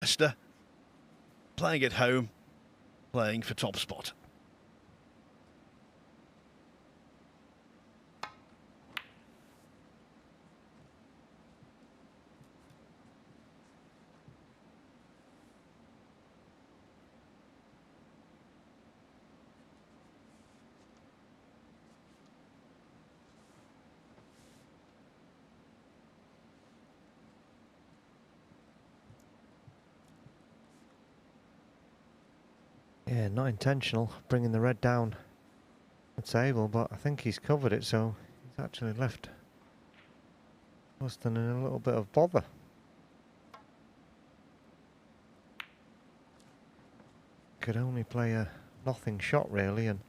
Leicester playing at home, playing for top spot. Yeah, not intentional, bringing the red down the table, but I think he's covered it, so he's actually left Woollaston in a little bit of bother. Could only play a nothing shot, really, and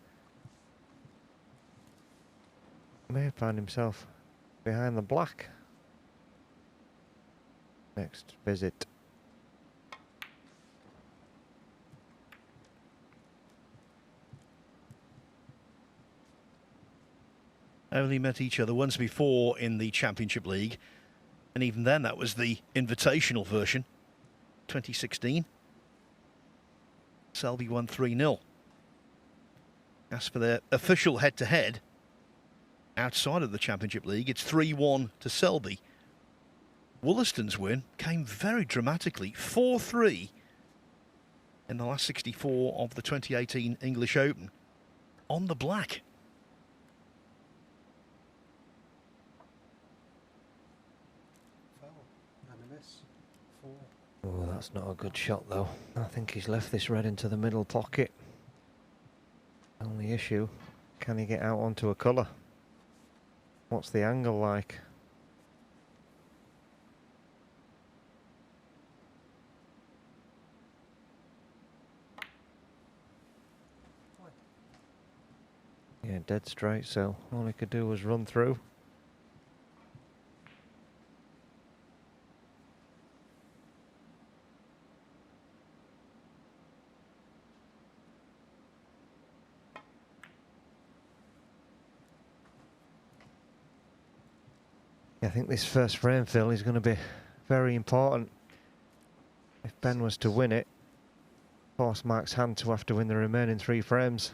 may have found himself behind the black. Next visit. Only met each other once before in the Championship League, and even then that was the invitational version, 2016. Selby won 3-0. As for their official head-to-head outside of the Championship League, it's 3-1 to Selby. Woollaston's win came very dramatically, 4-3 in the last 64 of the 2018 English Open on the black. Oh, that's not a good shot, though. I think he's left this red into the middle pocket. Only issue, can he get out onto a colour? What's the angle like? Yeah, dead straight, so all he could do was run through. I think this first frame, Phil, is going to be very important. If Ben was to win it, force Mark's hand to have to win the remaining 3 frames.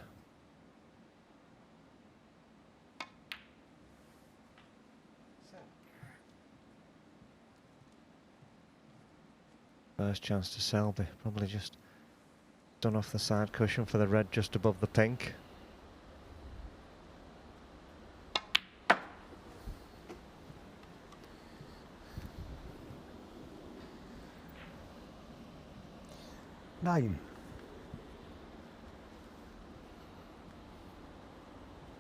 First chance to Selby, probably just done off the side cushion for the red just above the pink. Nine.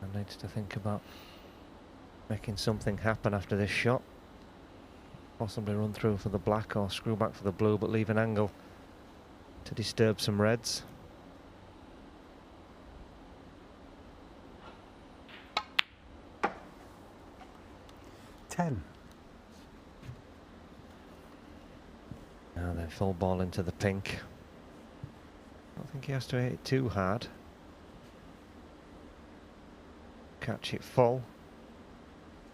And needs to think about making something happen after this shot. Possibly run through for the black or screw back for the blue, but leave an angle to disturb some reds. Ten. Now then, full ball into the pink. I don't think he has to hit it too hard. Catch it full.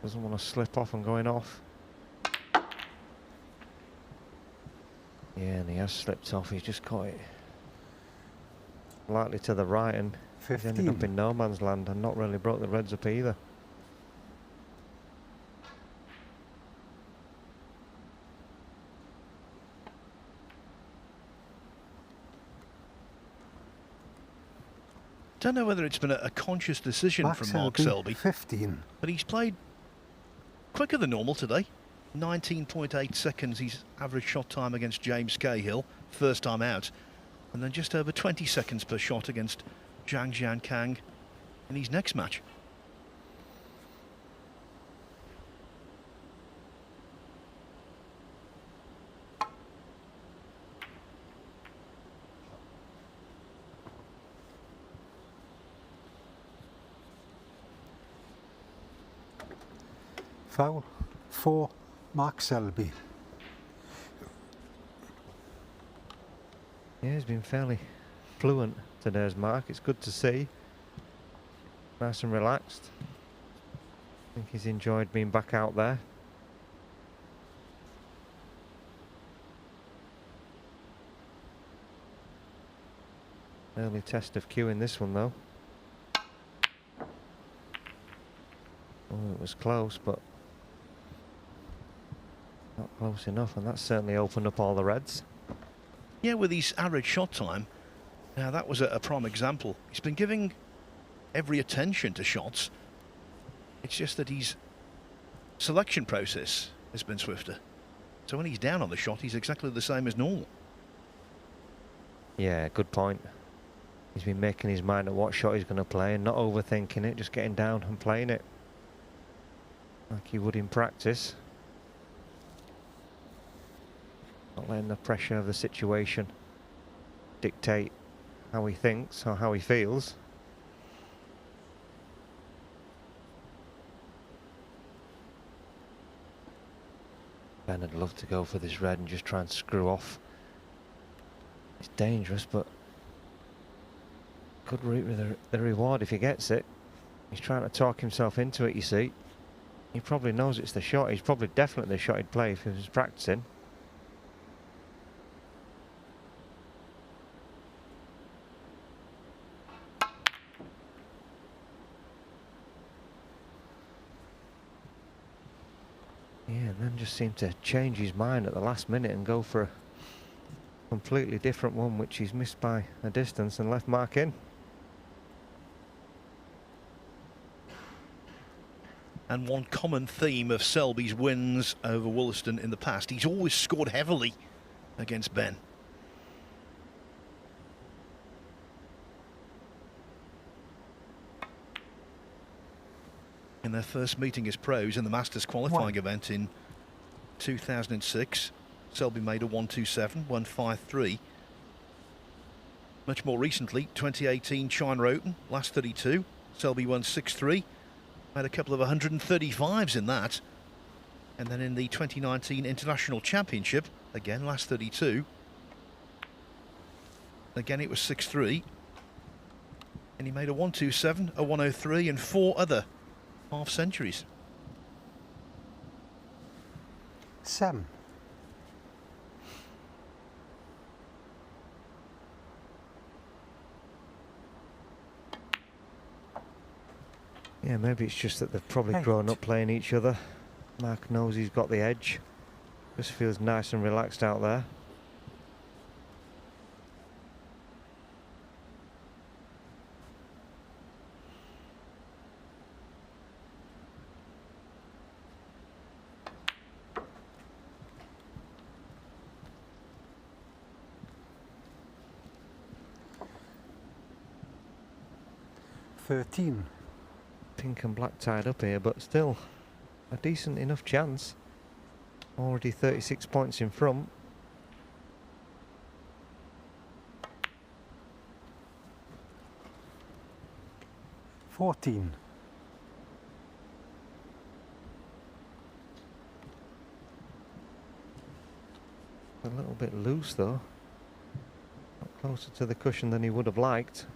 Doesn't want to slip off and going off. Yeah, and he has slipped off. He's just caught it slightly to the right, and 15. he's ended up in no man's land and not really broke the reds up either. Don't know whether it's been a conscious decision from Mark Selby, 15. but he's played quicker than normal today. 19.8 seconds his average shot time against James Cahill, first time out, and then just over 20 seconds per shot against Zhang Jiankang in his next match. Foul for Mark Selby. Yeah, he's been fairly fluent today's Mark. It's good to see. Nice and relaxed. I think he's enjoyed being back out there. Early test of cue in this one, though. Oh, it was close, but not close enough, and that's certainly opened up all the reds. Yeah, with his average shot time, now that was a prime example. He's been giving every attention to shots. It's just that his selection process has been swifter. So when he's down on the shot, he's exactly the same as normal. Yeah, good point. He's been making his mind at what shot he's going to play and not overthinking it, just getting down and playing it like he would in practice. Not letting the pressure of the situation dictate how he thinks or how he feels. Ben would love to go for this red and just try and screw off. It's dangerous, but could reap the reward if he gets it. He's trying to talk himself into it, you see. He probably knows it's the shot. He's probably definitely the shot he'd play if he was practicing. Yeah, and then just seemed to change his mind at the last minute and go for a completely different one, which he's missed by a distance and left mark in. And one common theme of Selby's wins over Woollaston in the past, he's always scored heavily against Ben. In their first meeting as pros in the Masters qualifying event in 2006, Selby made a 1-2-7, 1-5-3. Much more recently, 2018 China Open, last 32, Selby won 6-3. Had a couple of 135s in that. And then in the 2019 International Championship, again last 32. Again it was 6-3. And he made a 1-2-7, a 1-0-3 and 4 other half centuries. 7. Yeah, maybe it's just that they've probably 8. grown up playing each other. Mark knows he's got the edge. Just feels nice and relaxed out there. Pink and black tied up here, but still a decent enough chance. Already 36 points in front. A little bit loose though. Not closer to the cushion than he would have liked.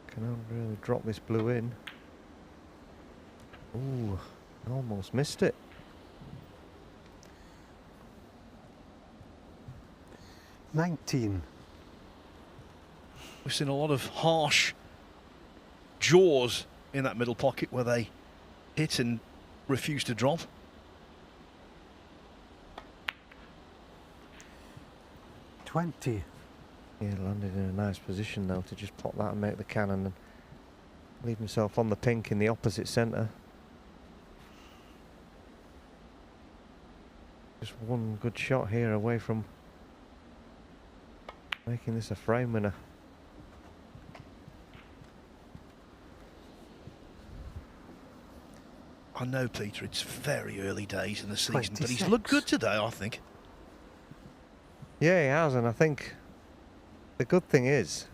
Can only really drop this blue in. Ooh, almost missed it. We've seen a lot of harsh jaws in that middle pocket where they hit and refuse to drop. Yeah, landed in a nice position though to just pop that and make the cannon and leave himself on the pink in the opposite centre. Just one good shot here away from making this a frame winner. I know, Peter, it's very early days in the season, 26. but he's looked good today, I think. Yeah, he has, and I think the good thing is,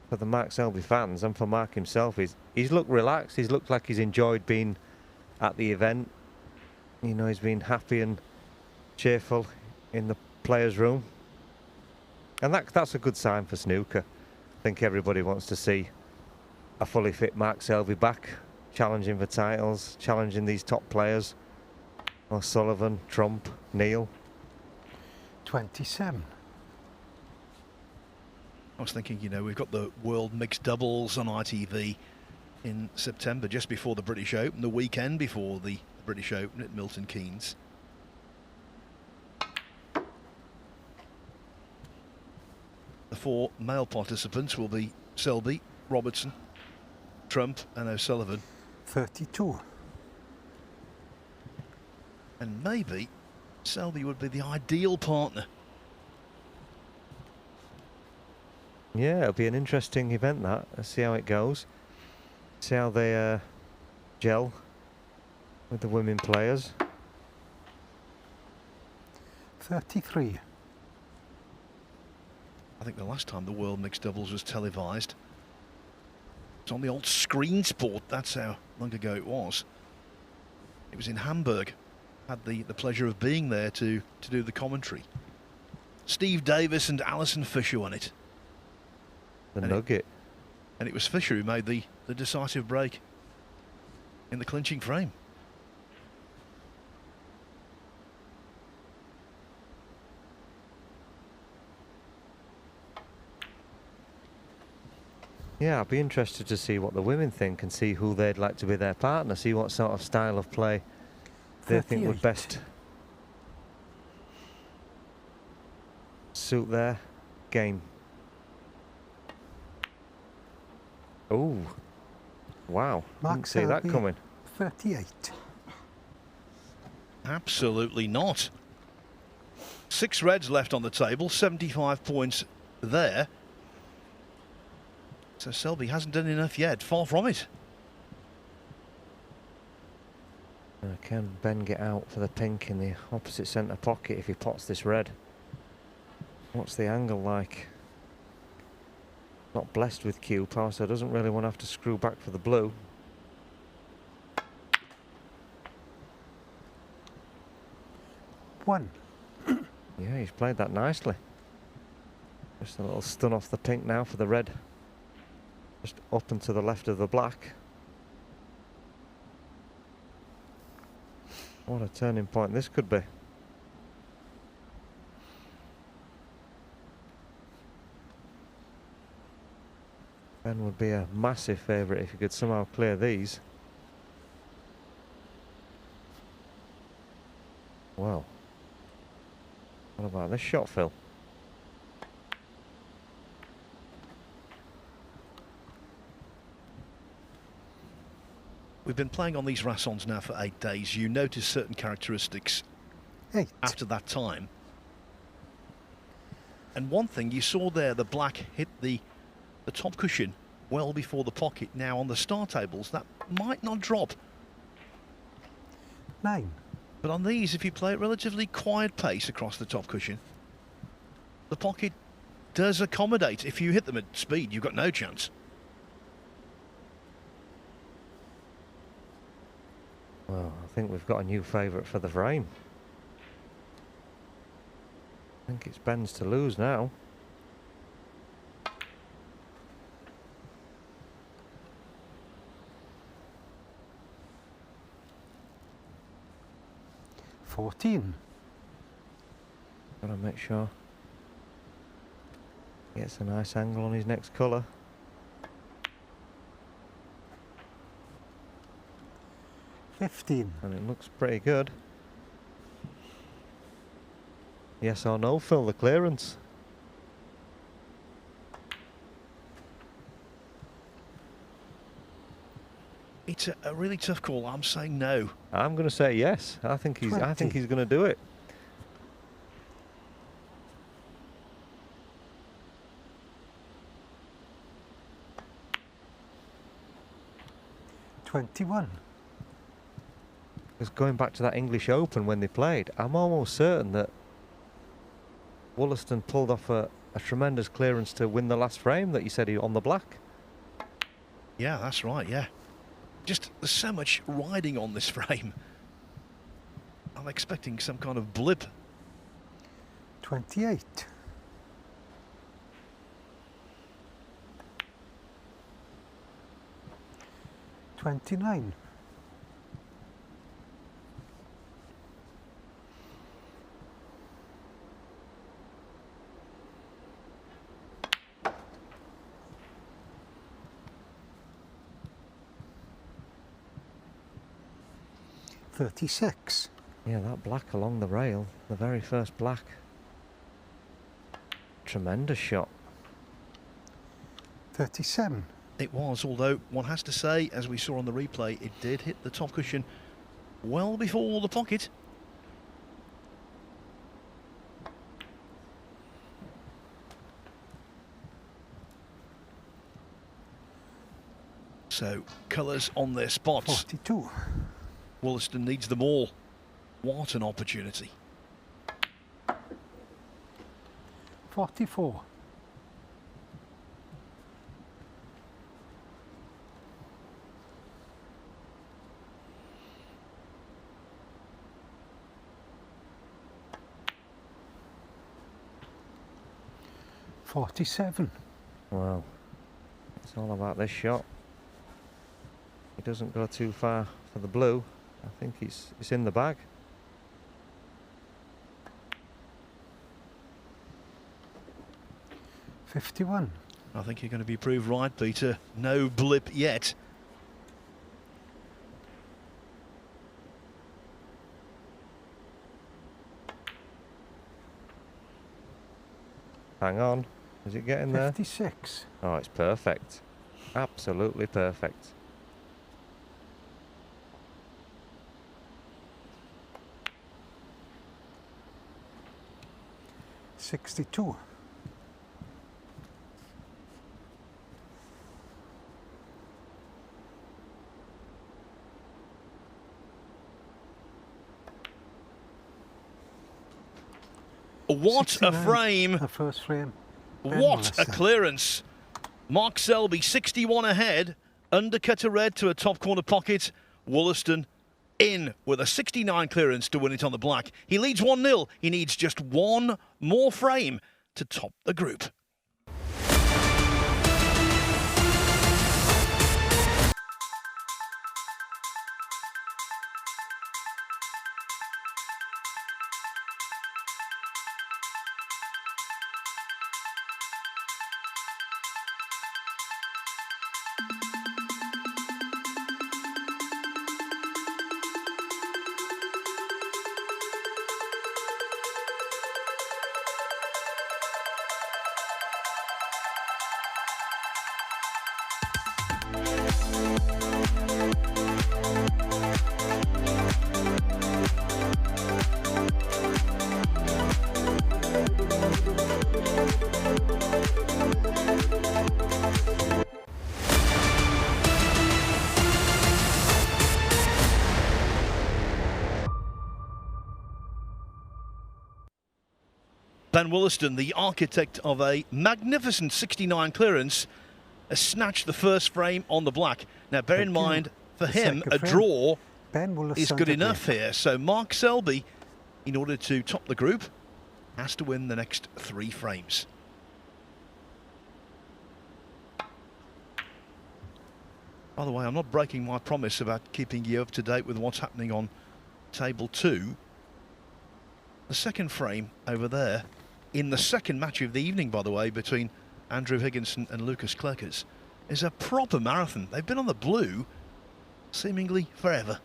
for the Mark Selby fans and for Mark himself, is he's looked relaxed. He's looked like he's enjoyed being at the event. You know, he's been happy and cheerful in the players' room. And that's a good sign for snooker. I think everybody wants to see a fully fit Mark Selby back, challenging for titles, challenging these top players. O'Sullivan, Trump, Neil. 27. I was thinking, you know, we've got the World Mixed Doubles on ITV in September, just before the British Open, the weekend before the British Open at Milton Keynes. The 4 male participants will be Selby, Robertson, Trump and O'Sullivan. 32. And maybe Selby would be the ideal partner. Yeah, it'll be an interesting event, that. Let's see how it goes. See how they gel with the women players. 33. I think the last time the World Mixed Doubles was televised, it was on the old Screen Sport. That's how long ago it was. It was in Hamburg. Had the pleasure of being there to do the commentary. Steve Davis and Alison Fisher won it. The nugget. And it was Fisher who made the decisive break in the clinching frame. Yeah, I'd be interested to see what the women think and see who they'd like to be their partner, see what sort of style of play they think would 38. best suit their game. Oh, wow. Didn't see that Selby, coming. 38. Absolutely not. 6 reds left on the table, 75 points there. So Selby hasn't done enough yet, far from it. Can Ben get out for the pink in the opposite centre pocket if he pots this red? What's the angle like? Not blessed with cue power, so doesn't really want to have to screw back for the blue. One. Yeah, he's played that nicely. Just a little stun off the pink now for the red. Just up and to the left of the black. What a turning point this could be. Ben would be a massive favourite if he could somehow clear these. Well, what about this shot, Phil? We've been playing on these Rassons now for 8 days. You notice certain characteristics 8. after that time. And one thing you saw there, the black hit the top cushion well before the pocket. Now on the star tables, that might not drop. 9. But on these, if you play at relatively quiet pace across the top cushion, the pocket does accommodate. If you hit them at speed, you've got no chance. Well, I think we've got a new favourite for the frame. I think it's Ben's to lose now. $14. Gotta make sure he gets a nice angle on his next colour. $15. And it looks pretty good. Yes or no, Phil, the clearance? It's a really tough call. I'm saying no. I'm going to say yes. I think he's 20. going to do it. $21. Because going back to that English Open when they played, I'm almost certain that Woollaston pulled off a tremendous clearance to win the last frame that you said he on the black. Yeah, that's right, yeah. Just there's so much riding on this frame. I'm expecting some kind of blip. 28. $29. 36. Yeah, that black along the rail, the very first black. Tremendous shot. 37. It was, although one has to say, as we saw on the replay, it did hit the top cushion well before the pocket. So, colours on their spots. 42. Woollaston needs them all. What an opportunity. 44. 47. Well, it's all about this shot. He doesn't go too far for the blue. I think it's in the bag. $51. I think you're going to be proved right, Peter. No blip yet. Hang on. Is it getting there? 56. Oh, it's perfect. Absolutely perfect. $62. What a 69. frame. The first frame. Ben What a Woollaston. clearance. Mark Selby, 61 ahead. Undercutter red to a top corner pocket. Woollaston in with a 69 clearance to win it on the black. He leads 1-0. He needs just one more frame to top the group. Ben Woollaston, the architect of a magnificent 69 clearance, has snatched the first frame on the black. Now, bear in mind, for him, a draw Ben Woollaston is good to enough win. here. So Mark Selby, in order to top the group, has to win the next 3 frames. By the way, I'm not breaking my promise about keeping you up to date with what's happening on table 2. The second frame over there, in the second match of the evening, by the way, between Andrew Higginson and Lucas Clerkers, is a proper marathon. They've been on the blue seemingly forever.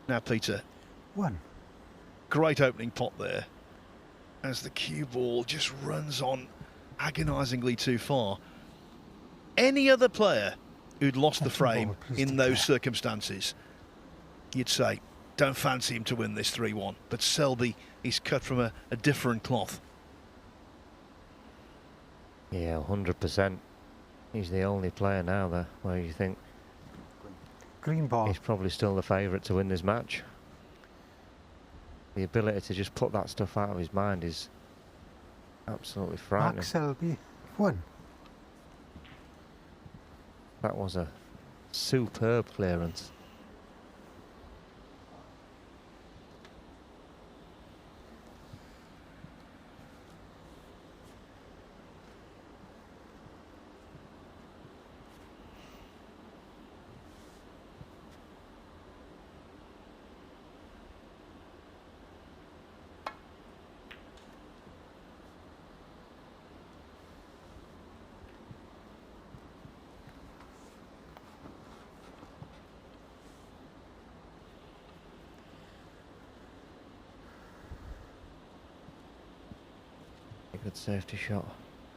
Now, Peter. 1. Great opening pot there as the cue ball just runs on agonisingly too far. Any other player who'd lost the frame in those circumstances, you'd say, don't fancy him to win this 3-1. But Selby is cut from a different cloth. Yeah, 100%. He's the only player now there where you think Green ball. he's probably still the favourite to win this match. The ability to just put that stuff out of his mind is absolutely frightening. Mark Selby. 1. That was a superb clearance. A good safety shot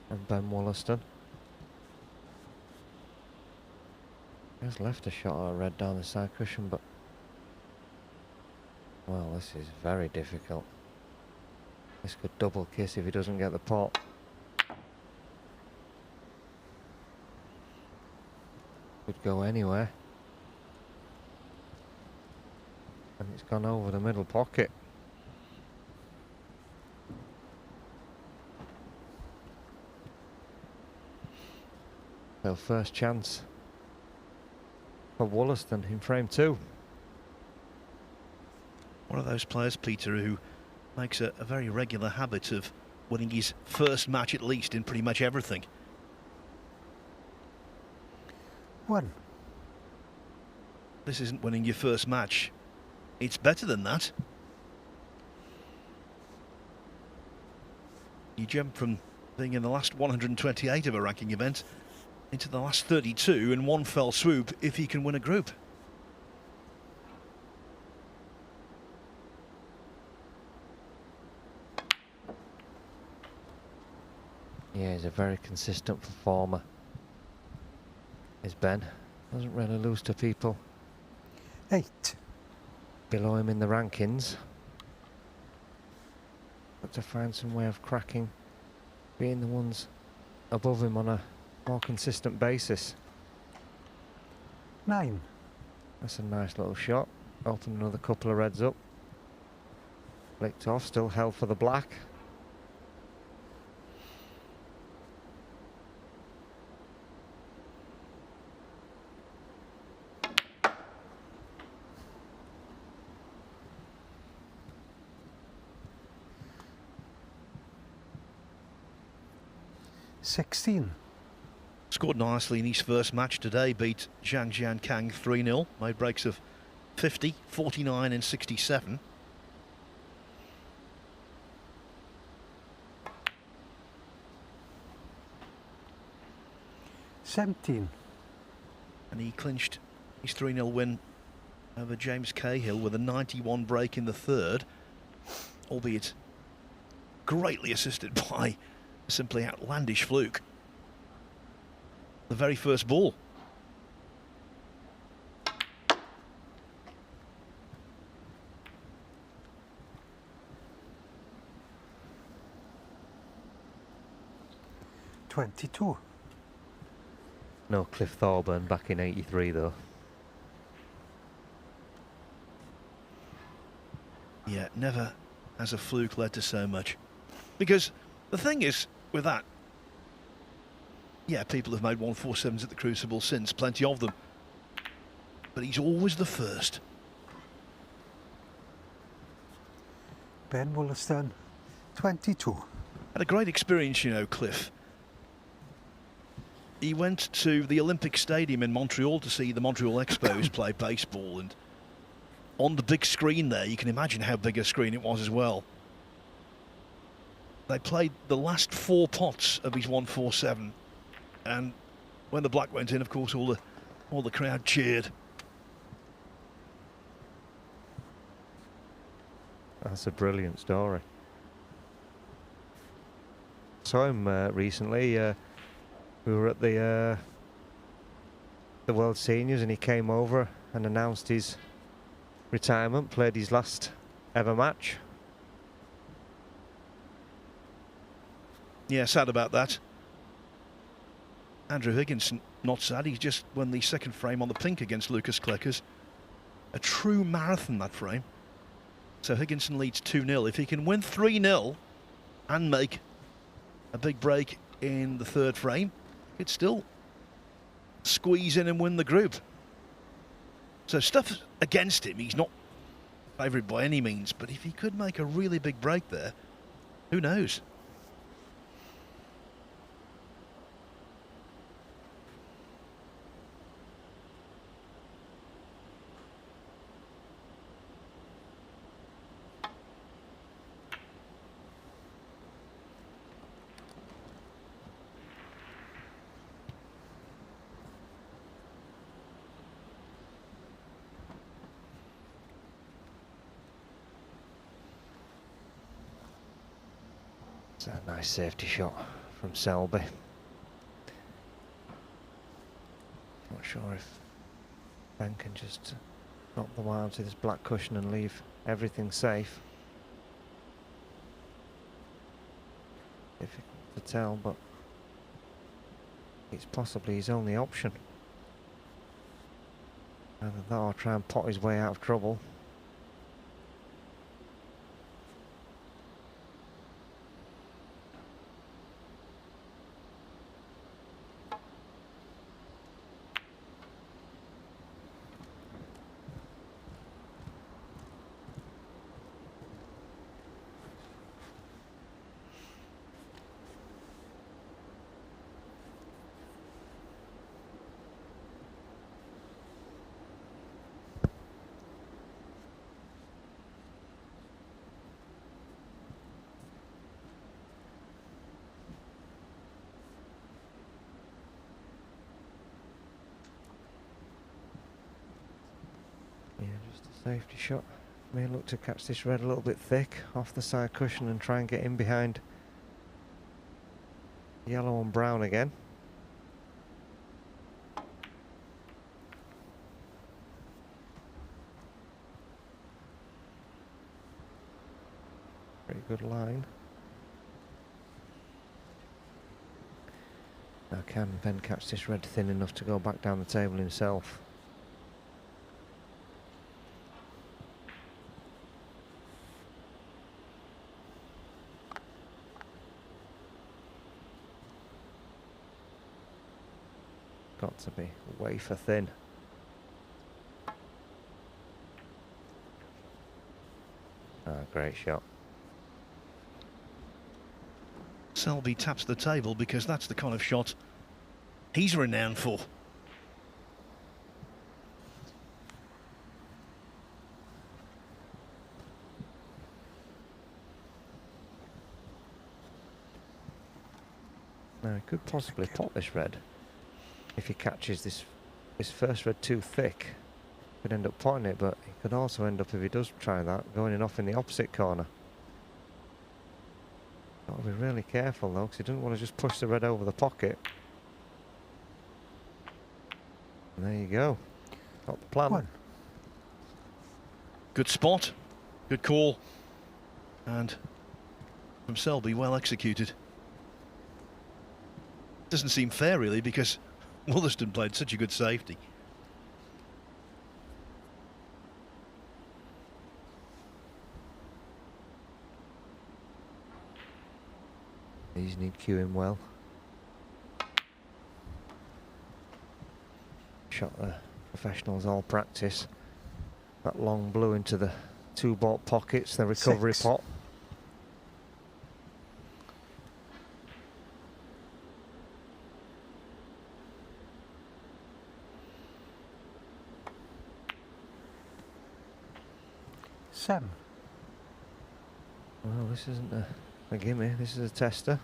from Ben Woollaston. He has left a shot I read down the side cushion, but well, this is very difficult. This could double kiss if he doesn't get the pot. Could go anywhere. And it's gone over the middle pocket. So first chance for Woollaston in frame 2. One of those players, Peter, who makes a very regular habit of winning his first match at least in pretty much everything. 1. This isn't winning your first match. It's better than that. You jump from being in the last 128 of a ranking event into the last 32 in one fell swoop if you can win a group. Yeah, he's a very consistent performer. Is Ben. Doesn't really lose to people 8. below him in the rankings. Got to find some way of cracking, being the ones above him on a more consistent basis. 9. That's a nice little shot. Open another couple of reds up. Flicked off, still held for the black. $16. Scored nicely in his first match today, beat Zhang Jian Kang 3-0, made breaks of 50, 49 and 67. $17. And he clinched his 3-0 win over James Cahill with a 91 break in the third, albeit greatly assisted by a simply outlandish fluke. The very first ball. $22. No Cliff Thorburn back in '83 though. Yeah, never has a fluke led to so much. Because the thing is, with that, yeah, people have made 147s at the Crucible since, plenty of them. But he's always the first. Ben Woollaston, 22. Had a great experience, you know, Cliff. He went to the Olympic Stadium in Montreal to see the Montreal Expos play baseball, and on the big screen there, you can imagine how big a screen it was as well. They played the last 4 pots of his 147, and when the black went in, of course, all the crowd cheered. That's a brilliant story. Saw him recently. We were at the World Seniors, and he came over and announced his retirement. Played his last ever match. Yeah, sad about that. Andrew Higginson, not sad. He's just won the second frame on the pink against Lucas Kleckers. A true marathon, that frame. So Higginson leads 2-0. If he can win 3-0 and make a big break in the third frame, he'd still squeeze in and win the group. So stuff against him. He's not favourite by any means, but if he could make a really big break there, who knows? It's a nice safety shot from Selby. Not sure if Ben can just drop the wire to this black cushion and leave everything safe. Difficult to tell, but it's possibly his only option. Either that or try and pot his way out of trouble. Yeah, just a safety shot. May look to catch this red a little bit thick off the side cushion and try and get in behind yellow and brown again. Pretty good line. Now can Ben catch this red thin enough to go back down the table himself? Got to be wafer thin. Ah, great shot. Selby taps the table because that's the kind of shot he's renowned for. Now he could possibly pot this red if he catches this first red too thick. Could end up potting it, but he could also end up, if he does try that, going in off in the opposite corner. Got to be really careful though, because he doesn't want to just push the red over the pocket. And there you go. Got the plan. One. Good spot, good call, and from Selby, well executed. Doesn't seem fair really, because Woollaston played such a good safety. These need cueing well. Shot the professionals all practice. That long blue into the two baulk pockets, the recovery 6. pot. Seven. Well, this isn't a gimme, this is a tester.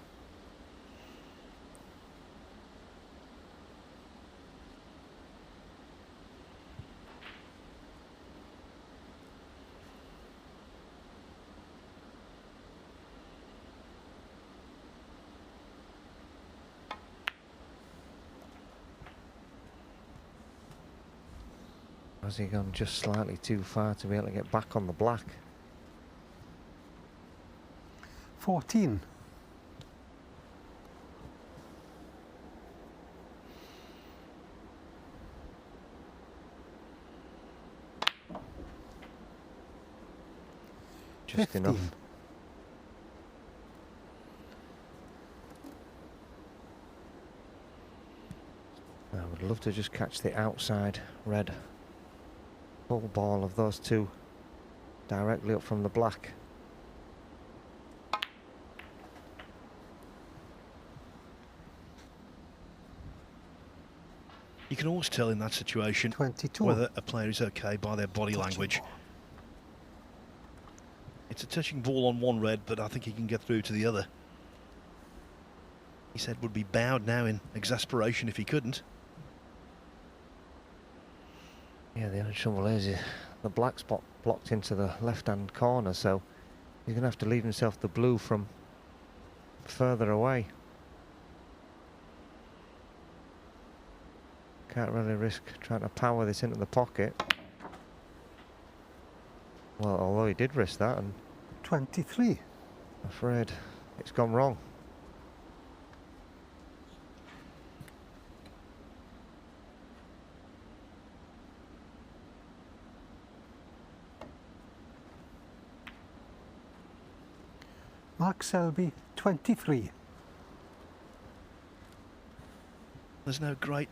Has he gone just slightly too far to be able to get back on the black? 14. Just 15. enough. I would love to just catch the outside red full ball of those two directly up from the black. You can always tell in that situation 22. whether a player is okay by their body language. It's a touching ball on one red, but I think he can get through to the other. His head would be bowed now in exasperation if he couldn't. Yeah, the only trouble is the black spot blocked into the left-hand corner, so he's going to have to leave himself the blue from further away. Can't really risk trying to power this into the pocket. Well, although he did risk that, and 23. I'm afraid it's gone wrong. Mark Selby, 23. There's no greater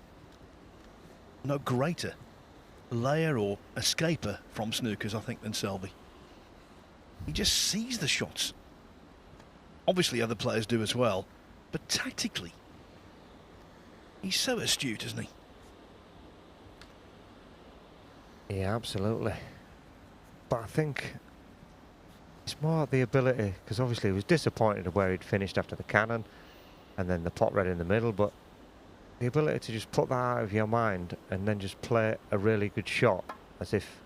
layer or escaper from snookers, I think, than Selby. He just sees the shots. Obviously other players do as well, but tactically, he's so astute, isn't he? Yeah, absolutely. But I think it's more the ability, because obviously he was disappointed where he'd finished after the cannon and then the pot red in the middle, but the ability to just put that out of your mind and then just play a really good shot as if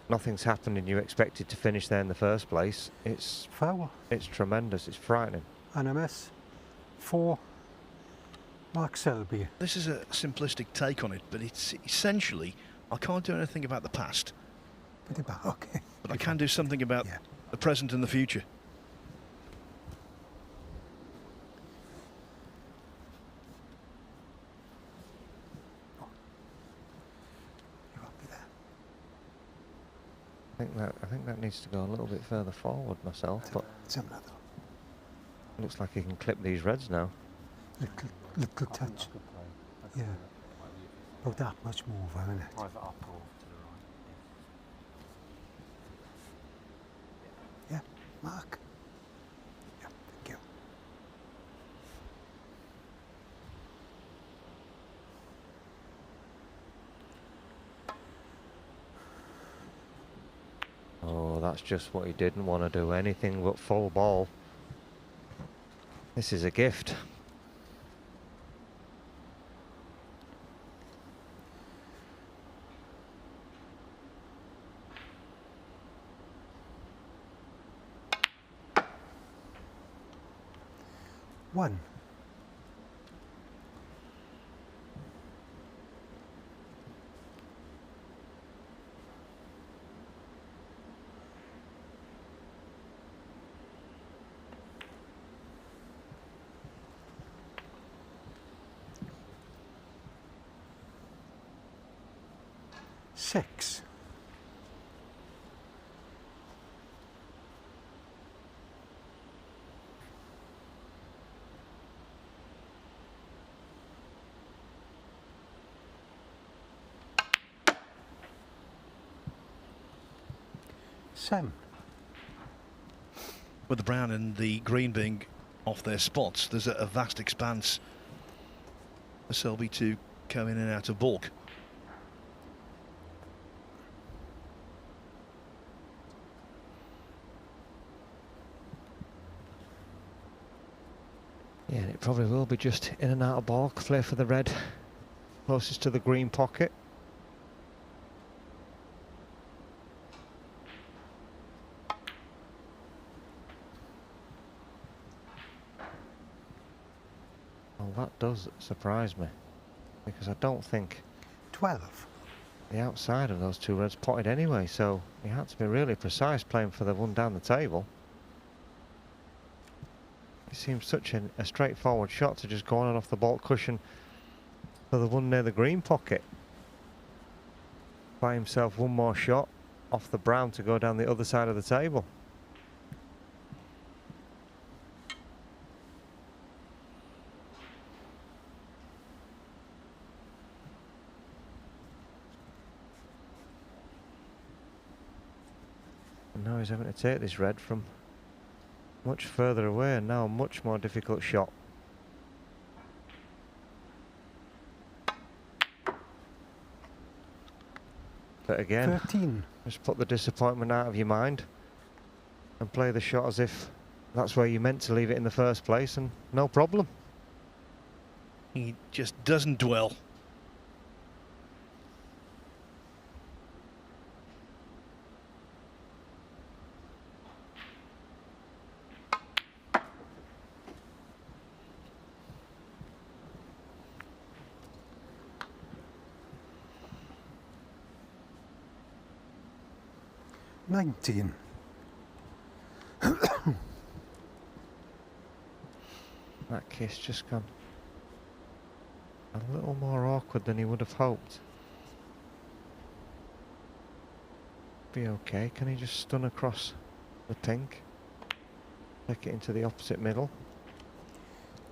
nothing's happened and you expected to finish there in the first place. It's Foul. It's tremendous. It's frightening. And a miss for Mark Selby. This is a simplistic take on it, but it's essentially, I can't do anything about the past, Okay. but I can do something about Yeah. the present and the future. You won't be there. I think that needs to go a little bit further forward myself, but Similar looks like he can clip these reds now. though. Little touch. Yeah. About that much move, isn't it? Private up or to the right. Yeah. Mark. Yeah, thank you. Oh, that's just what he didn't want to do. Anything but full ball. This is a gift. One. Six. Seven. With the brown and the green being off their spots, there's a vast expanse for Selby to come in and out of balk. Yeah, and it probably will be just in and out of ball. Clear for the red, closest to the green pocket. Well, that does surprise me, because I don't think 12. the outside of those two reds potted anyway, so he had to be really precise playing for the one down the table. It seems such a straightforward shot to just go on and off the baulk cushion for the one near the green pocket. Buy himself one more shot off the brown to go down the other side of the table. And now he's having to take this red from much further away, and now a much more difficult shot. But again, 13. just put the disappointment out of your mind and play the shot as if that's where you meant to leave it in the first place, and no problem. He just doesn't dwell. 19. That kiss just gone a little more awkward than he would have hoped. Be okay. Can he just stun across the pink? Take it into the opposite middle.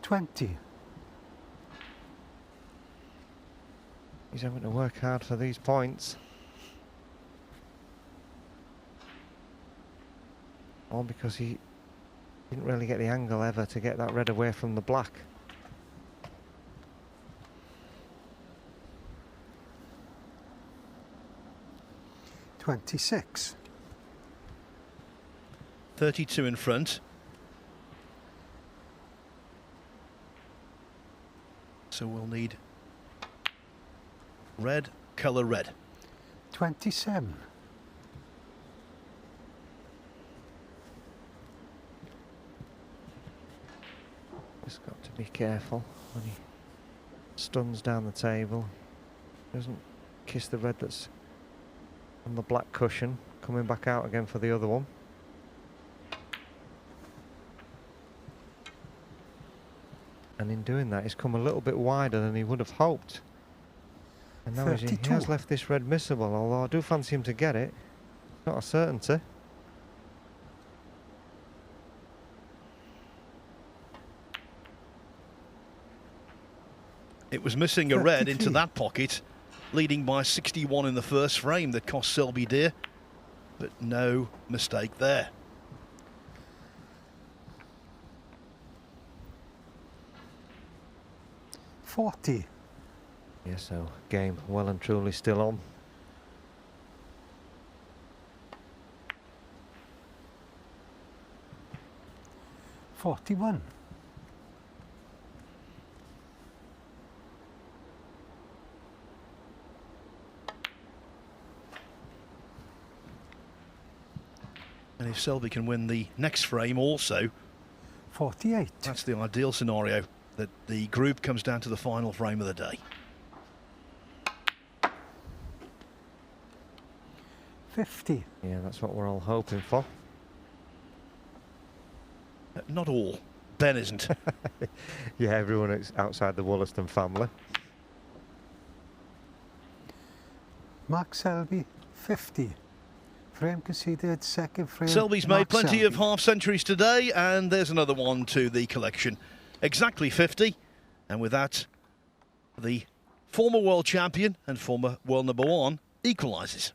20. He's having to work hard for these points. All because he didn't really get the angle ever to get that red away from the black. $26. 32 in front. So we'll need red, colour red. 27. Just got to be careful when he stuns down the table. Doesn't kiss the red that's on the black cushion, coming back out again for the other one. And in doing that, he's come a little bit wider than he would have hoped. And now he has left this red missable, although I do fancy him to get it. Not a certainty. It was missing a red 33. into that pocket, leading by 61 in the first frame that cost Selby dear, but no mistake there. $40. Yeah, so game well and truly still on. $41. And if Selby can win the next frame also, 48. that's the ideal scenario, that the group comes down to the final frame of the day. 50. Yeah, that's what we're all hoping for. Not all. Ben isn't. Yeah, everyone is outside the Woollaston family. Mark Selby, 50. Frame conceded, second frame. Selby's Mark made plenty of Selby. half centuries today, and there's another one to the collection. Exactly 50, and with that, the former world champion and former world number one equalises.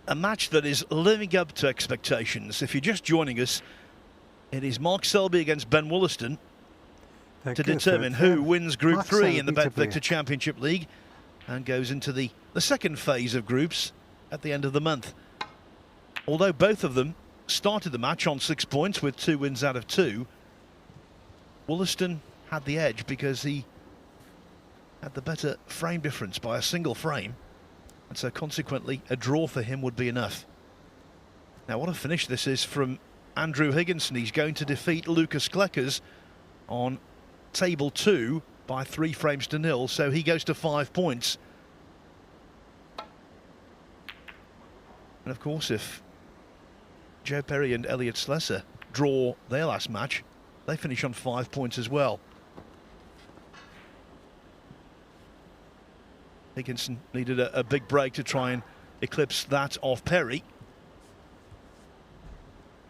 A match that is living up to expectations. If you're just joining us, it is Mark Selby against Ben Woollaston to determine who wins Group Mark 3 in the Selby to Bet Victor break. Championship League and goes into the second phase of groups at the end of the month. Although both of them started the match on 6 points with 2 wins out of 2, Woollaston had the edge because he had the better frame difference by a single frame. And so consequently, a draw for him would be enough. Now, what a finish this is from Andrew Higginson. He's going to defeat Lucas Kleckers on table 2 by 3 frames to 0. So he goes to 5 points. And of course, if Joe Perry and Elliot Slesser draw their last match, they finish on 5 points as well. Higginson needed a big break to try and eclipse that of Perry.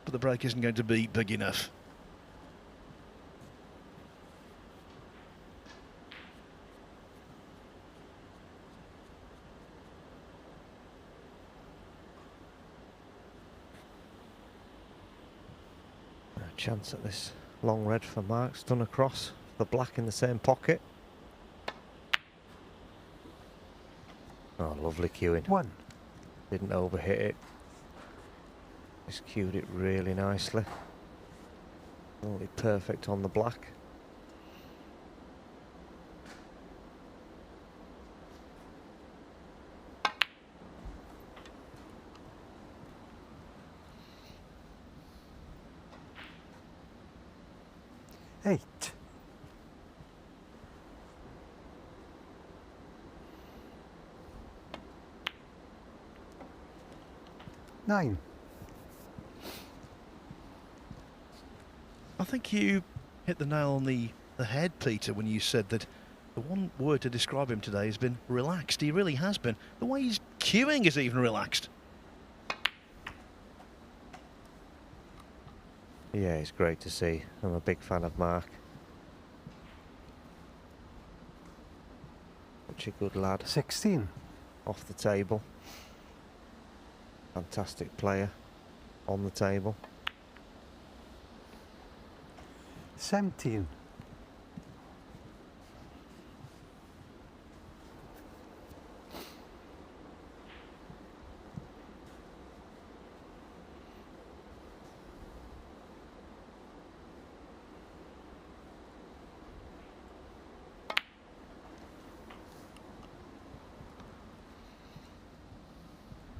But the break isn't going to be big enough. chance at this long red for Mark. Stun across, the black in the same pocket. Oh, lovely cueing. 1. Didn't overhit it. Just cued it really nicely. Only perfect on the black. Eight. 9. I think you hit the nail on the head, Peter, when you said that the one word to describe him today has been relaxed. He really has been. The way he's cueing is even relaxed. Yeah, it's great to see. I'm a big fan of Mark. Such a good lad. 16. Off the table. Fantastic player. On the table. 17.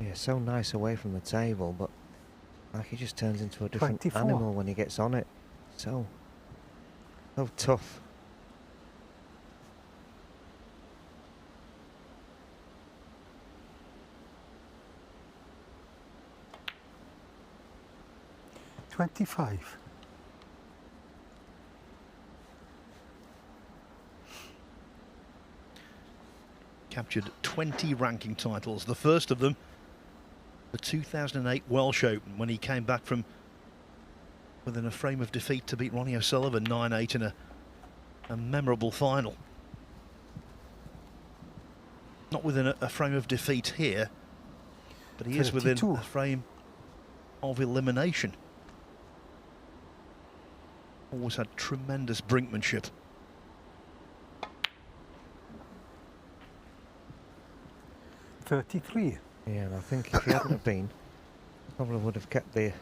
Yeah, so nice away from the table, but like he just turns into a different 24. animal when he gets on it. So tough. $25. Captured 20 ranking titles. The first of them, the 2008 Welsh Open, when he came back from within a frame of defeat to beat Ronnie O'Sullivan 9-8 in a memorable final. Not within a frame of defeat here, but he is within 32. a frame of elimination. Always had tremendous brinkmanship. $33. Yeah, and I think if he hadn't have been, probably would have kept the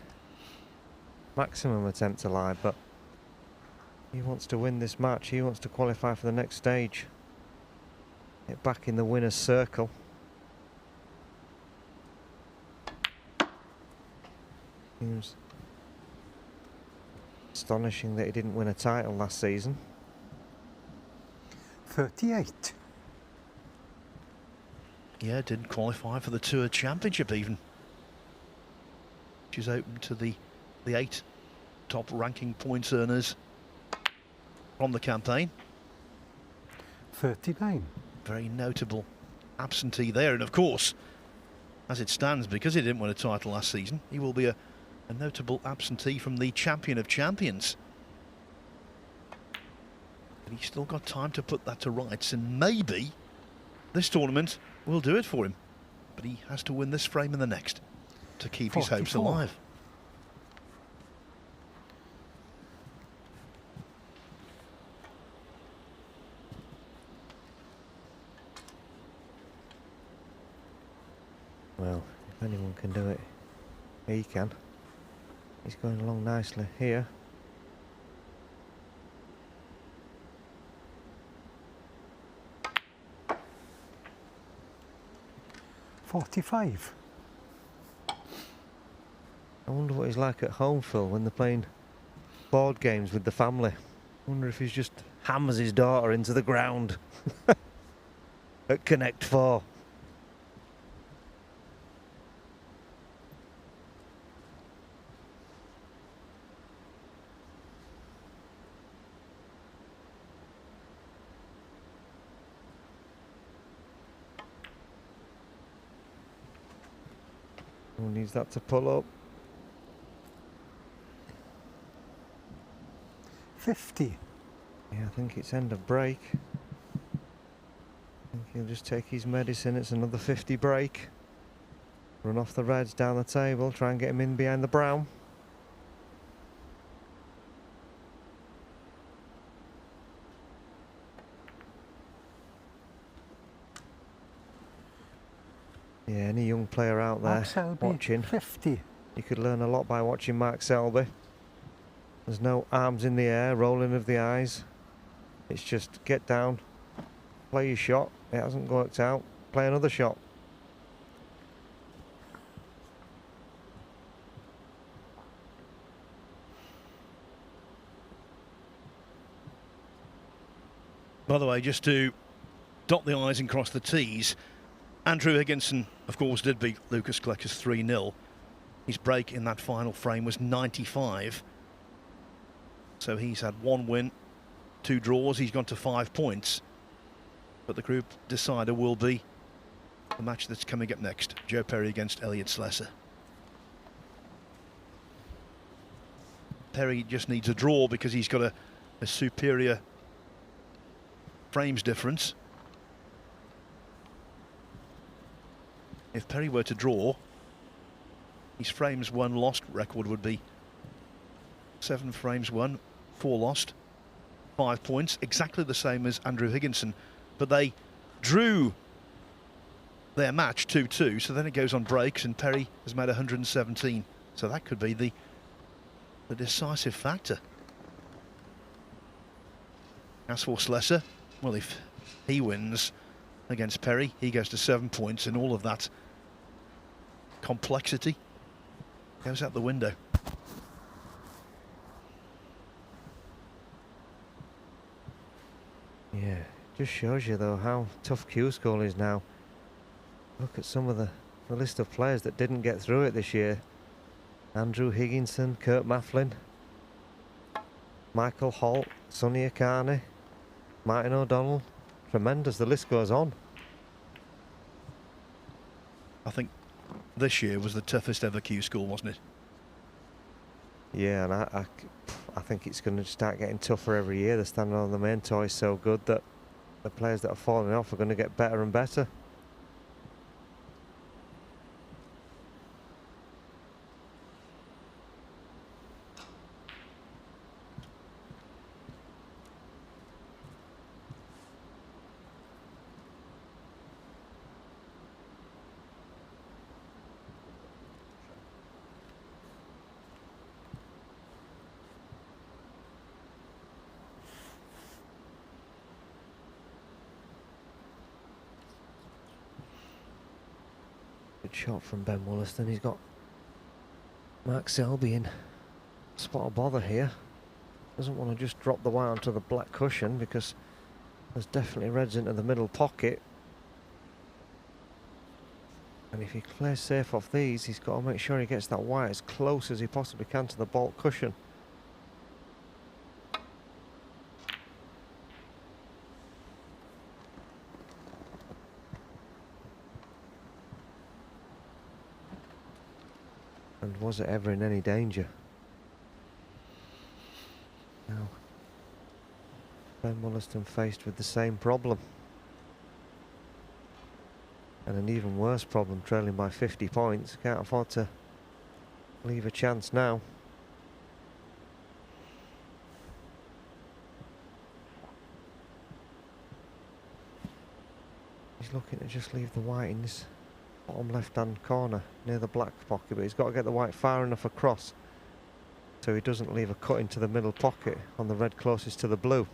maximum attempt alive, but he wants to win this match. He wants to qualify for the next stage. Get back in the winner's circle. Seems astonishing that he didn't win a title last season. 38. Yeah, didn't qualify for the Tour Championship even, which is open to the 8 top ranking points earners from the campaign. 39. Very notable absentee there, and of course, as it stands, because he didn't win a title last season, he will be a notable absentee from the Champion of Champions. But he's still got time to put that to rights, and maybe this tournament will do it for him. But he has to win this frame and the next to keep his hopes 44. alive. Well, if anyone can do it, he can. He's going along nicely here. $45. I wonder what he's like at home, Phil, when they're playing board games with the family. I wonder if he's just hammers his daughter into the ground at Connect 4. Who needs that to pull up? 50. Yeah, I think it's end of break. I think he'll just take his medicine. It's another 50 break. Run off the reds down the table. Try and get him in behind the brown. Yeah, any young player out there Mark Selby, watching, 50. you could learn a lot by watching Mark Selby. There's no arms in the air, rolling of the eyes. It's just get down, play your shot. It hasn't worked out, play another shot. By the way, just to dot the I's and cross the T's, Andrew Higginson, of course, did beat Lucas Kleckers 3-0. His break in that final frame was 95. So he's had 1 win, 2 draws. He's gone to 5 points. But the group decider will be the match that's coming up next. Joe Perry against Elliot Slessor. Perry just needs a draw because he's got a superior frames difference. If Perry were to draw, his frames won lost record would be 7 frames won, 4 lost, 5 points, exactly the same as Andrew Higginson, but they drew their match 2-2, so then it goes on breaks and Perry has made 117, so that could be the decisive factor. As for Slessor, well, if he wins against Perry, he goes to 7 points, and all of that complexity goes out the window. Yeah, just shows you though how tough Q School is now. Look at some of the list of players that didn't get through it this year. Andrew Higginson, Kurt Mafflin, Michael Holt, Sonny Akane, Martin O'Donnell. Tremendous, the list goes on. I think this year was the toughest ever Q School, wasn't it? Yeah, and I think it's going to start getting tougher every year. The standard on the main tour is so good that the players that are falling off are going to get better and better. Good shot from Ben Woollaston. He's got Mark Selby in spot of bother here. Doesn't want to just drop the white onto the black cushion because there's definitely reds into the middle pocket. And if he plays safe off these, he's got to make sure he gets that white as close as he possibly can to the baulk cushion. And was it ever in any danger? Now, Ben Woollaston faced with the same problem. And an even worse problem, trailing by 50 points. Can't afford to leave a chance now. He's looking to just leave the white in this bottom left-hand corner near the black pocket, but he's got to get the white far enough across so he doesn't leave a cut into the middle pocket on the red closest to the blue.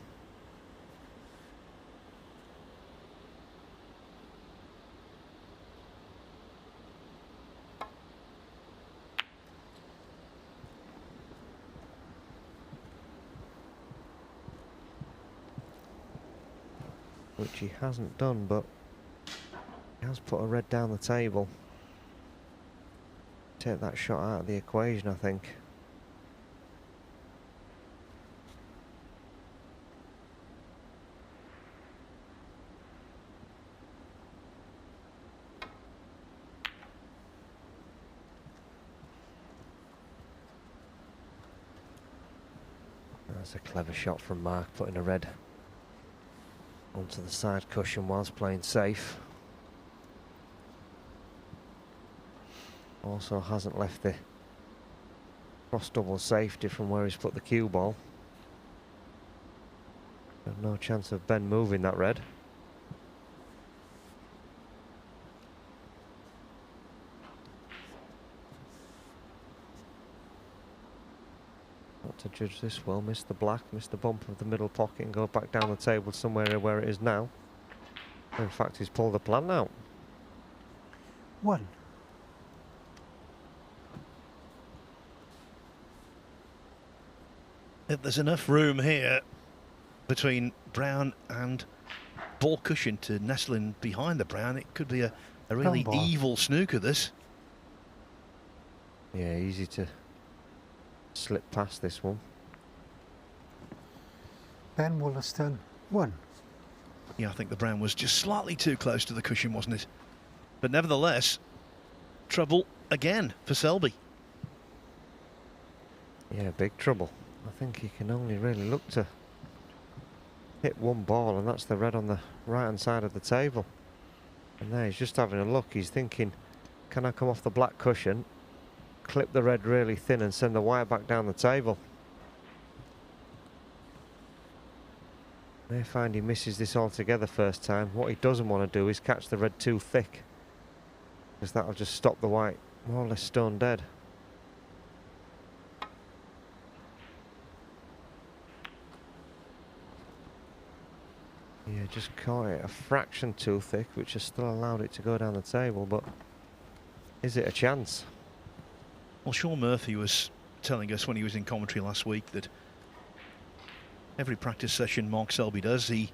Which he hasn't done, but he has put a red down the table. Take that shot out of the equation, I think. That's a clever shot from Mark, putting a red onto the side cushion whilst playing safe. Also hasn't left the cross double safety from where he's put the cue ball. There's no chance of Ben moving that red. to judge this well. Missed the black, missed the bump of the middle pocket and go back down the table somewhere where it is now. In fact, he's pulled the plan out. 1. If there's enough room here between brown and ball cushion to nestle in behind the brown, it could be a really evil snooker, this. Yeah, easy to slip past this one. Ben Woollaston, 1. Yeah, I think the brown was just slightly too close to the cushion, wasn't it? But nevertheless, trouble again for Selby. Yeah, big trouble. I think he can only really look to hit one ball, and that's the red on the right-hand side of the table. And there he's just having a look. He's thinking, can I come off the black cushion, clip the red really thin and send the white back down the table? May find he misses this altogether first time. What he doesn't want to do is catch the red too thick, because that'll just stop the white more or less stone dead. Yeah, just caught it a fraction too thick, which has still allowed it to go down the table, but is it a chance? Well, Sean Murphy was telling us when he was in commentary last week that every practice session Mark Selby does, he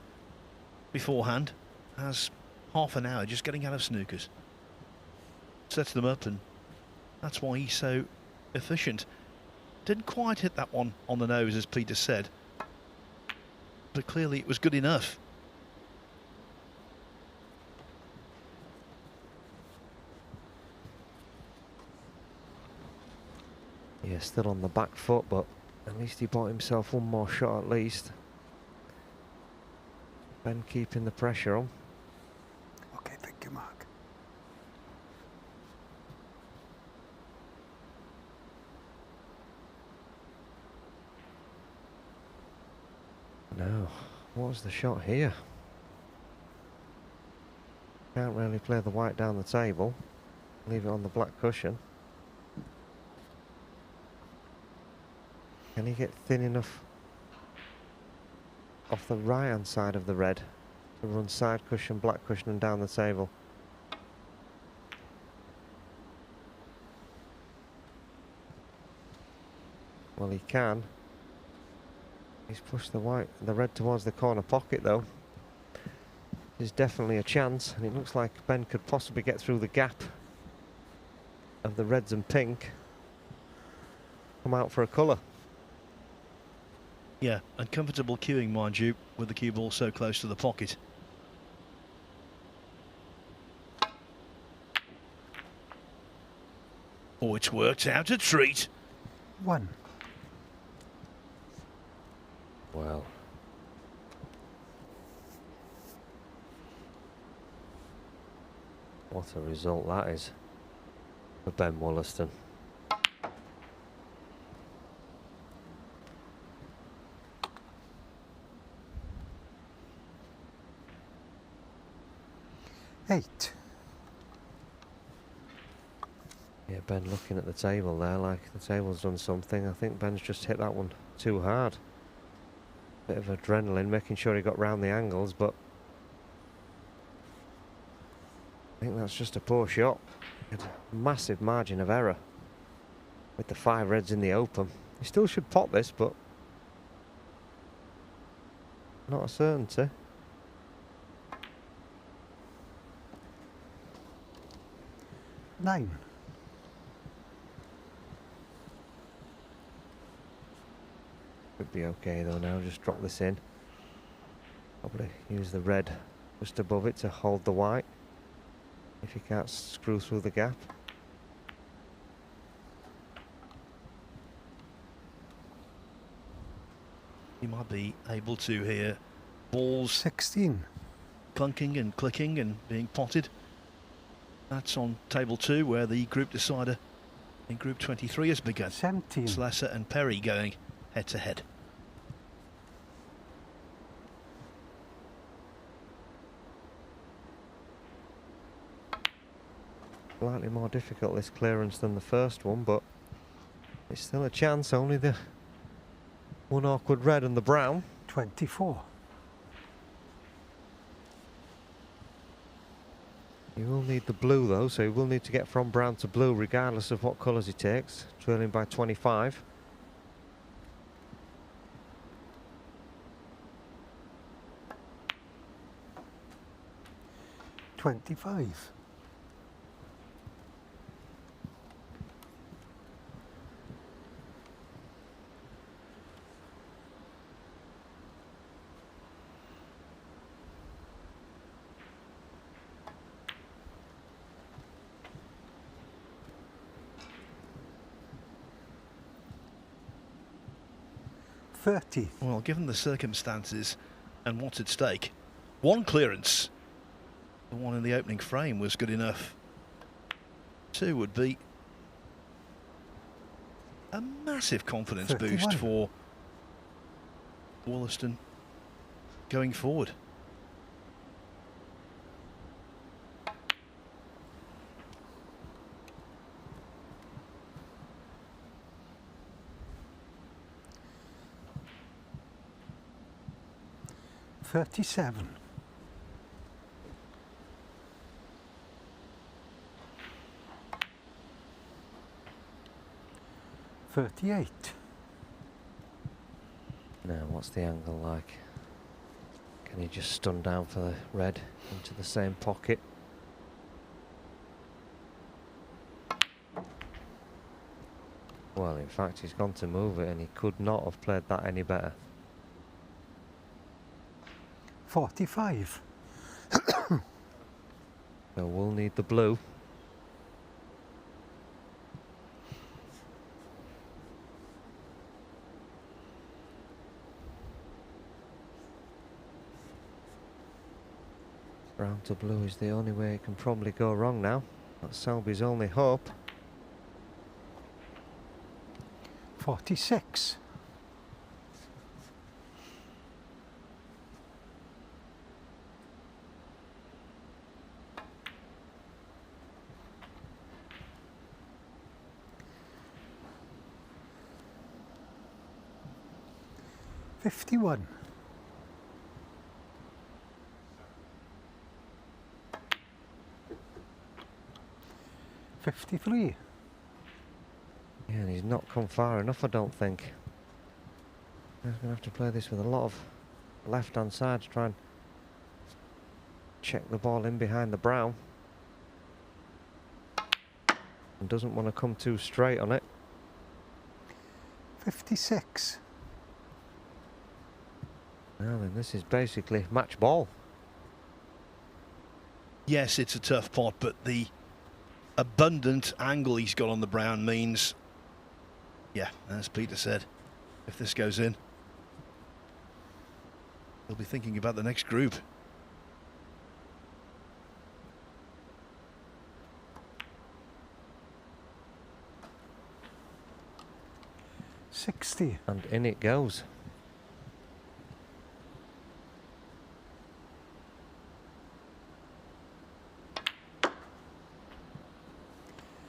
beforehand has half an hour just getting out of snookers, sets them up, and that's why he's so efficient. Didn't quite hit that one on the nose, as Peter said, but clearly it was good enough. Yeah, still on the back foot, but at least he bought himself one more shot at least. Ben keeping the pressure on. Okay, thank you, Mark. No, what was the shot here? Can't really play the white down the table. Leave it on the black cushion. Can he get thin enough off the right hand side of the red to run side cushion, black cushion and down the table? Well, he can. He's pushed the red towards the corner pocket though. There's definitely a chance, and it looks like Ben could possibly get through the gap of the reds and pink. Come out for a colour. Yeah, uncomfortable cueing, mind you, with the cue ball so close to the pocket. Oh, it's worked out a treat. 1. Well. What a result that is for Ben Woollaston. Eight. Yeah, Ben looking at the table there like the table's done something. I think Ben's just hit that one too hard. Bit of adrenaline, making sure he got round the angles, but I think that's just a poor shot. Had a massive margin of error with the 5 reds in the open. He still should pot this, but not a certainty. Nine. Could be okay though now, just drop this in. Probably use the red just above it to hold the white if you can't screw through the gap. You might be able to hear balls 16. clunking and clicking and being potted. That's on table 2, where the group decider in group 23 has begun. 17. Slessor and Perry going head to head. Slightly more difficult this clearance than the first one, but it's still a chance. Only the One awkward red and the brown. 24. He will need the blue though, so he will need to get from brown to blue regardless of what colours he takes. Trailing by 25. 25. Well, given the circumstances and what's at stake, one clearance, the one in the opening frame, was good enough. Two would be a massive confidence 31. boost for Woollaston going forward. $37. 38. Now, what's the angle like? Can he just stun down for the red into the same pocket? Well, in fact, he's gone to move it and he could not have played that any better. 45. So we'll need the blue. Brown to blue is the only way it can probably go wrong now. That's Selby's only hope. 46. $51. 53. Yeah, and he's not come far enough, I don't think. He's going to have to play this with a lot of left-hand side to try and check the ball in behind the brown. And doesn't want to come too straight on it. 56. Now then, this is basically match ball. Yes, it's a tough pot, but the abundant angle he's got on the brown means, yeah, as Peter said, if this goes in, he'll be thinking about the next group. $60. And in it goes.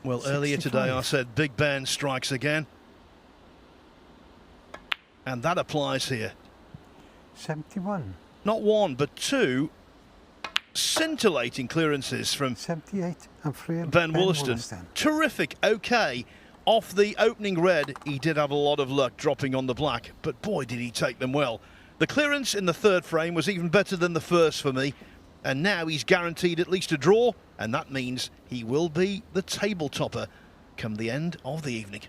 Well, earlier today I said Big Ben strikes again. And that applies here. 71. Not one, but two scintillating clearances from 78. I'm free. Ben Woollaston. Terrific. Okay. Off the opening red, he did have a lot of luck dropping on the black, but boy, did he take them well. The clearance in the third frame was even better than the first for me. And now he's guaranteed at least a draw, and that means he will be the table topper come the end of the evening.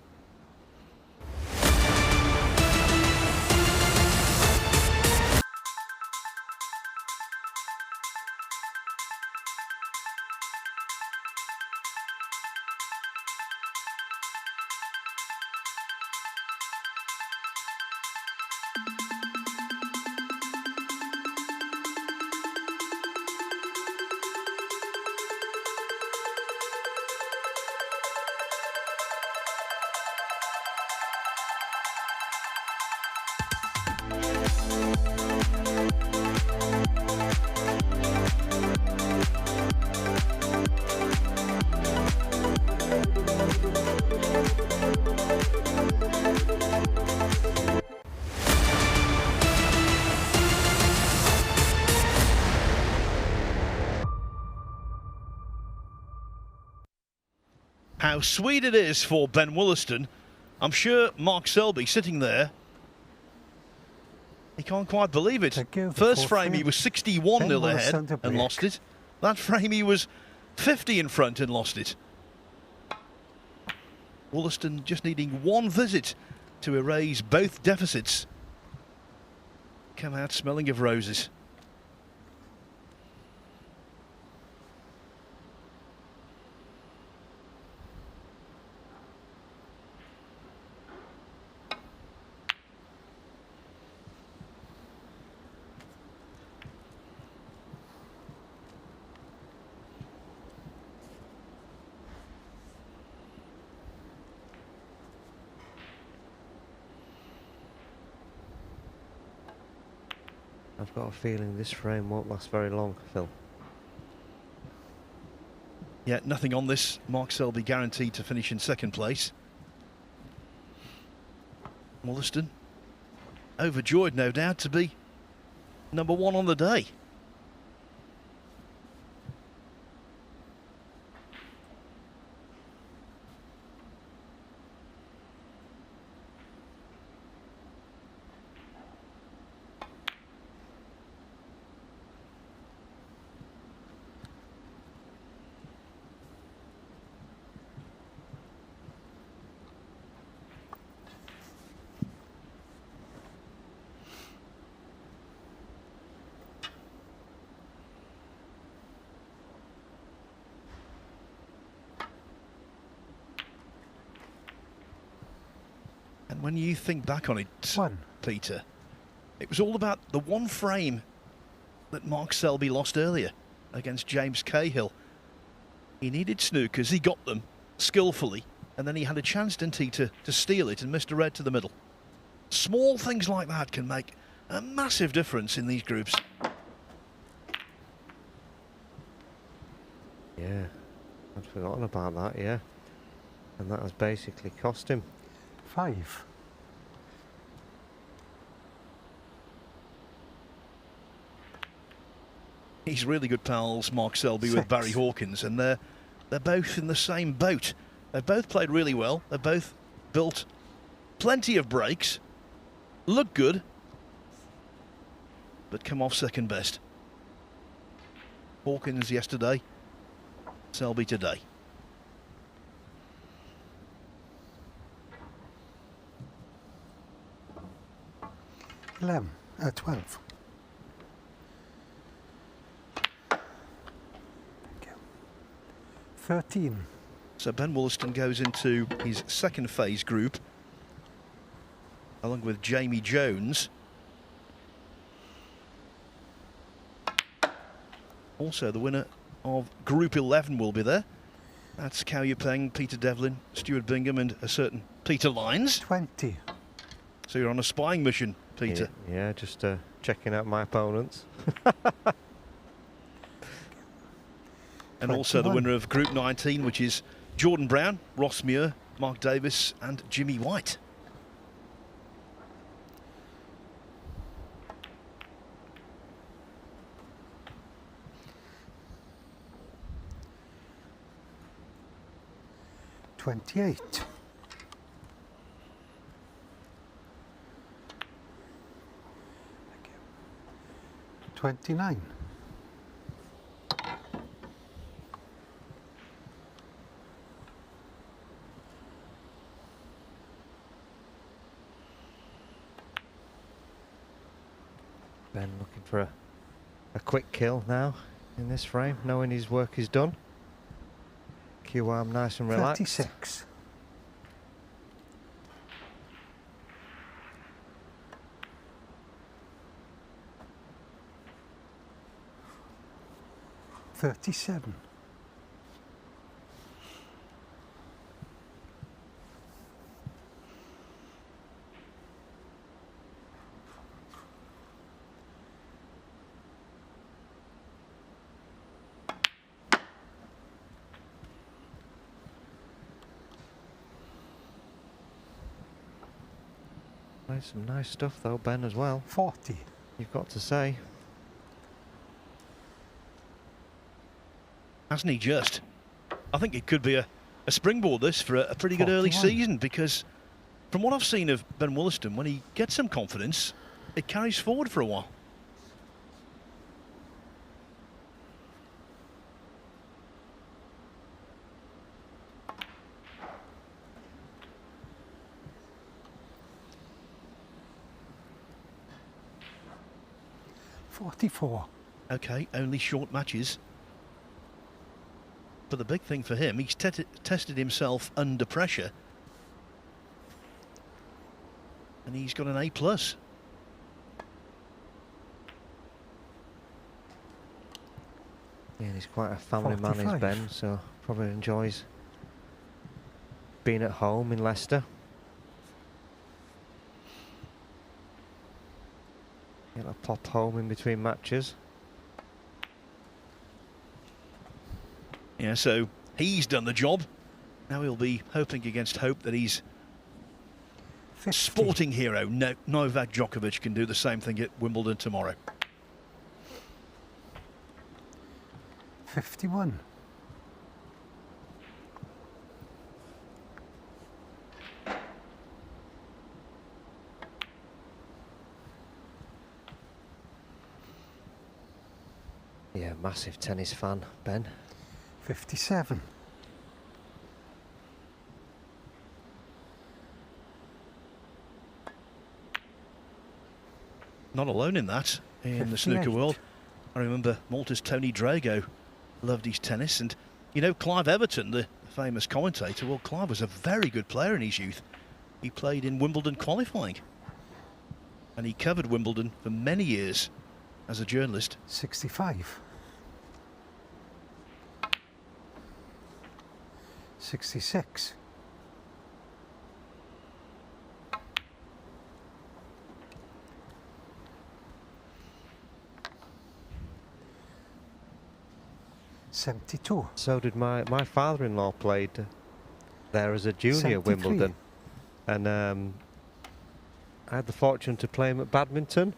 How sweet it is for Ben Woollaston. I'm sure Mark Selby sitting there, he can't quite believe it. First frame he was 61-0 ahead and lost it. That frame he was 50 in front and lost it. Woollaston just needing one visit to erase both deficits. Come out smelling of roses. I've got a feeling this frame won't last very long, Phil. Yeah, nothing on this. Mark Selby guaranteed to finish in second place. Woollaston, overjoyed no doubt to be number one on the day. And when you think back on it, Peter, it was all about the one frame that Mark Selby lost earlier against James Cahill. He needed snookers, he got them skillfully, and then he had a chance, didn't he, to steal it and missed a red to the middle. Small things like that can make a massive difference in these groups. Yeah, I'd forgotten about that, yeah. And that has basically cost him. 5. He's really good pals, Mark Selby, 6. with Barry Hawkins, and they're both in the same boat. They've both played really well. They've both built plenty of breaks, look good, but come off second best. Hawkins yesterday, Selby today. 12. Thank you. 13. So Ben Woollaston goes into his second phase group, along with Jamie Jones. Also the winner of Group 11 will be there. That's Cao Yupeng, Peter Devlin, Stuart Bingham and a certain Peter Lines. 20. So you're on a spying mission, Peter. Yeah, just checking out my opponents. And also the winner of Group 19, which is Jordan Brown, Ross Muir, Mark Davis and Jimmy White. $28. 29. Ben looking for a quick kill now in this frame, knowing his work is done. Q-arm nice and relaxed. 36. $37. Some nice stuff though, Ben, as well. 40. You've got to say. Hasn't he just? I think it could be a a springboard this for a pretty good early 41. season, because from what I've seen of Ben Woollaston, when he gets some confidence, it carries forward for a while. $44. Okay, only short matches. But the big thing for him, he's tested himself under pressure. And he's got an A+. Yeah, he's quite a family man, is 45. Ben, so probably enjoys being at home in Leicester. He'll pop home in between matches. Yeah, so he's done the job. Now he'll be hoping against hope that he's 50. sporting hero Novak Djokovic can do the same thing at Wimbledon tomorrow. 51. Yeah, massive tennis fan, Ben. 57. Not alone in that, in the snooker 58. world. I remember Malta's Tony Drago loved his tennis, and you know, Clive Everton, the famous commentator, well, Clive was a very good player in his youth. He played in Wimbledon qualifying, and he covered Wimbledon for many years as a journalist. 65. 66. 72. So did my father-in-law played there as a junior 73. Wimbledon, and I had the fortune to play him at badminton.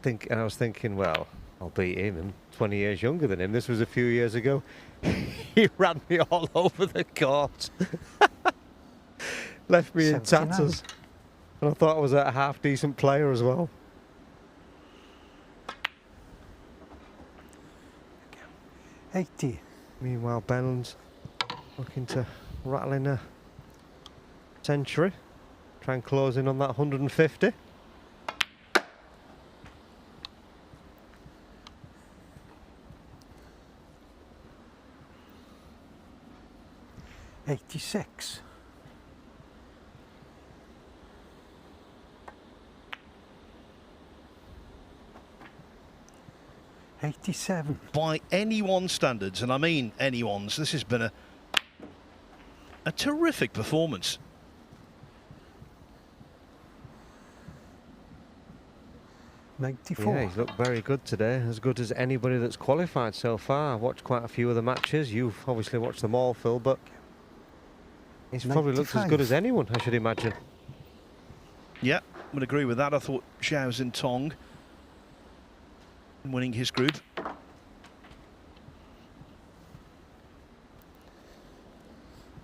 And I was thinking, well, I'll beat him. I'm 20 years younger than him. This was a few years ago. He ran me all over the court. Left me in 79. tatters. And I thought I was a half-decent player as well. 80. Meanwhile, Ben's looking to rattle in a century. Try and close in on that 150. 86. 87. By anyone's standards, and I mean anyone's, this has been a terrific performance. Yeah, 94. he's looked very good today, as good as anybody that's qualified so far. I've watched quite a few of the matches. You've obviously watched them all, Phil, but he's probably looked as 95. good as anyone, I should imagine. Yeah, would agree with that. I thought Zhao Zintong winning his group.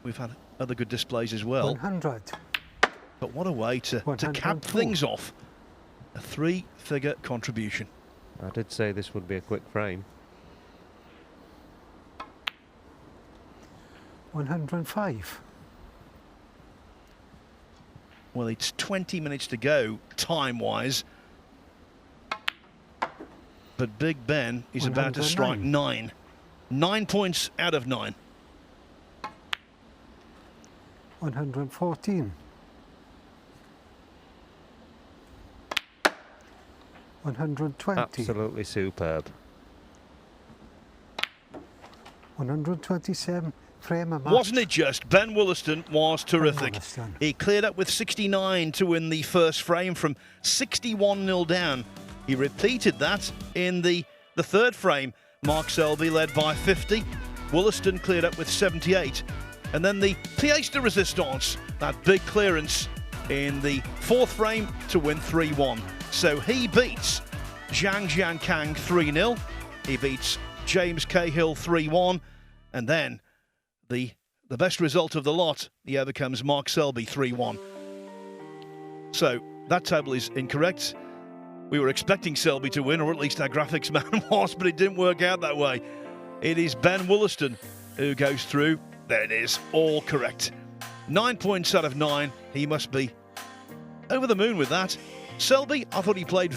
We've had other good displays as well. 100. But what a way to cap 104. things off. A 3-figure contribution. I did say this would be a quick frame. 105. Well, it's 20 minutes to go, time-wise. But Big Ben is about to strike 9. 9 points out of 9. 114. 120. Absolutely superb. 127. Frame a match. Wasn't it just? Ben Woollaston was terrific. Woollaston. He cleared up with 69 to win the first frame from 61-0 down. He repeated that in the third frame. Mark Selby led by 50. Woollaston cleared up with 78. And then the pièce de résistance, that big clearance in the fourth frame to win 3-1. So he beats Zhang Jiankang 3-0. He beats James Cahill 3-1. And then the the best result of the lot. He overcomes Mark Selby 3-1. So that table is incorrect. We were expecting Selby to win, or at least our graphics man was, but it didn't work out that way. It is Ben Woollaston who goes through. There it is, all correct. 9 points out of 9. He must be over the moon with that. Selby, I thought he played